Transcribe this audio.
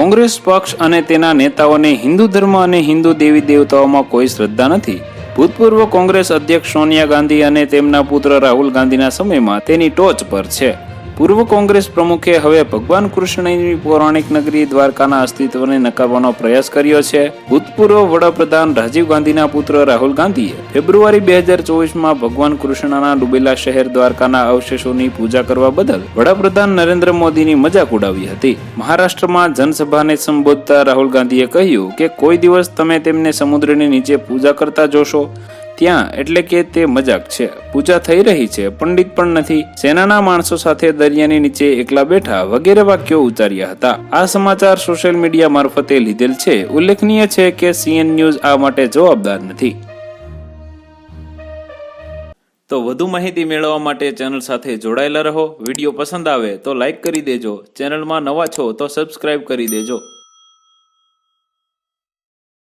કોંગ્રેસ પક્ષ અને તેના નેતાઓને હિન્દુ ધર્મ અને હિન્દુ દેવી દેવતાઓમાં કોઈ શ્રદ્ધા નથી. ભૂતપૂર્વ કોંગ્રેસ અધ્યક્ષ સોનિયા ગાંધી અને તેમના પુત્ર રાહુલ ગાંધીના સમયમાં તેની ટોચ પર છે. પૂર્વ કોંગ્રેસ પ્રમુખે હવે ભગવાન કૃષ્ણની પૌરાણિક નગરી દ્વારકાના અસ્તિત્વને નકારવાનો પ્રયાસ કર્યો છે. ભૂતપૂર્વ વડાપ્રધાન રાજીવ ગાંધીના પુત્ર રાહુલ ગાંધીએ ફેબ્રુઆરી 2024માં ભગવાન કૃષ્ણના ડૂબેલા શહેર દ્વારકાના અવશેષોની પૂજા કરવા બદલ વડાપ્રધાન નરેન્દ્ર મોદીની મજાક ઉડાવી હતી. મહારાષ્ટ્રમાં જનસભાને સંબોધતા રાહુલ ગાંધીએ કહ્યું કે કોઈ દિવસ તમે તેમને સમુદ્રની નીચે પૂજા કરતા જોશો ત્યાં, એટલે કે તે મજાક છે. પૂજા થઈ રહી છે, પંડિત પણ નથી, સેનાના માણસો સાથે દરિયાની નીચે એકલા બેઠા વગેરે વાક્યો ઉચ્ચાર્યા હતા. આ સમાચાર સોશિયલ મીડિયા મારફતે લીધેલ છે. ઉલ્લેખનીય છે કે સીએન ન્યૂઝ આ માટે જવાબદાર નથી. તો વધુ માહિતી મેળવવા માટે ચેનલ સાથે જોડાયેલા રહો. વિડીયો પસંદ આવે તો લાઈક કરી દેજો. ચેનલમાં નવા છો તો સબસ્ક્રાઇબ કરી દેજો.